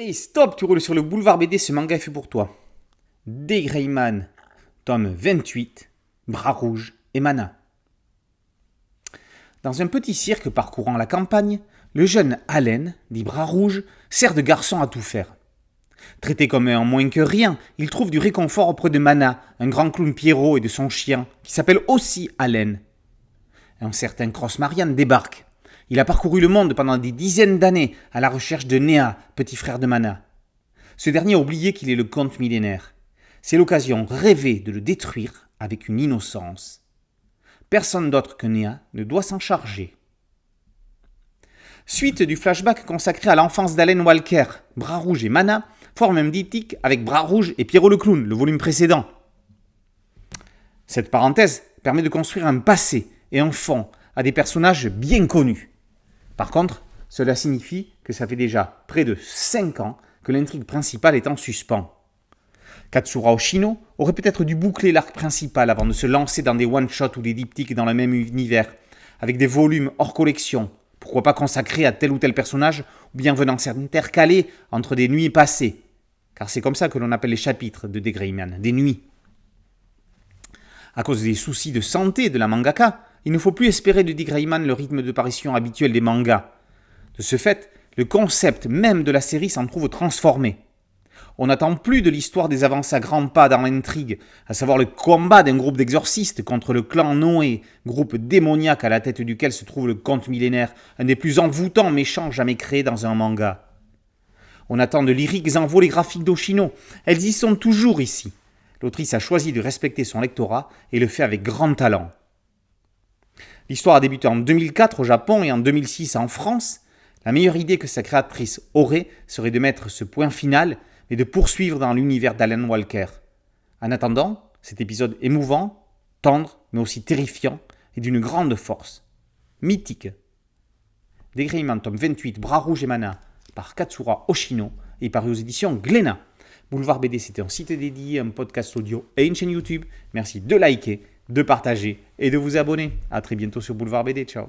Hey, stop, tu roules sur le boulevard BD, ce manga est fait pour toi. D. Greyman, tome 28, Bras Rouge et Mana. Dans un petit cirque parcourant la campagne, le jeune Allen, dit Bras Rouge, sert de garçon à tout faire. Traité comme un moins que rien, il trouve du réconfort auprès de Mana, un grand clown Pierrot et de son chien, qui s'appelle aussi Allen. Un certain Cross Marianne débarque. Il a parcouru le monde pendant des dizaines d'années à la recherche de Néa, petit frère de Mana. Ce dernier a oublié qu'il est le comte millénaire. C'est l'occasion rêvée de le détruire avec une innocence. Personne d'autre que Néa ne doit s'en charger. Suite du flashback consacré à l'enfance d'Allen Walker, Bras Rouge et Mana forment un diptyque avec Bras Rouge et Pierrot le clown, le volume précédent. Cette parenthèse permet de construire un passé et un fond à des personnages bien connus. Par contre, cela signifie que ça fait déjà près de 5 ans que l'intrigue principale est en suspens. Katsura Oshino aurait peut-être dû boucler l'arc principal avant de se lancer dans des one-shots ou des diptyques dans le même univers, avec des volumes hors collection, pourquoi pas consacrés à tel ou tel personnage, ou bien venant s'intercaler entre des nuits passées, car c'est comme ça que l'on appelle les chapitres de D. Greyman, des nuits. À cause des soucis de santé de la mangaka, il ne faut plus espérer de D. Greyman le rythme de parution habituel des mangas. De ce fait, le concept même de la série s'en trouve transformé. On n'attend plus de l'histoire des avancées à grands pas dans l'intrigue, à savoir le combat d'un groupe d'exorcistes contre le clan Noé, groupe démoniaque à la tête duquel se trouve le comte millénaire, un des plus envoûtants méchants jamais créés dans un manga. On attend de lyriques envolées graphiques d'Oshino, elles y sont toujours ici. L'autrice a choisi de respecter son lectorat et le fait avec grand talent. L'histoire a débuté en 2004 au Japon et en 2006 en France. La meilleure idée que sa créatrice aurait serait de mettre ce point final et de poursuivre dans l'univers d'Allen Walker. En attendant, cet épisode émouvant, tendre, mais aussi terrifiant, est d'une grande force. Mythique. D. Greyman, tome 28, Bras Rouge et Mana, par Katsura Oshino, et paru aux éditions Glénat. Boulevard BD, c'était un site dédié, un podcast audio et une chaîne YouTube. Merci de liker, de partager et de vous abonner. A très bientôt sur Boulevard BD. Ciao.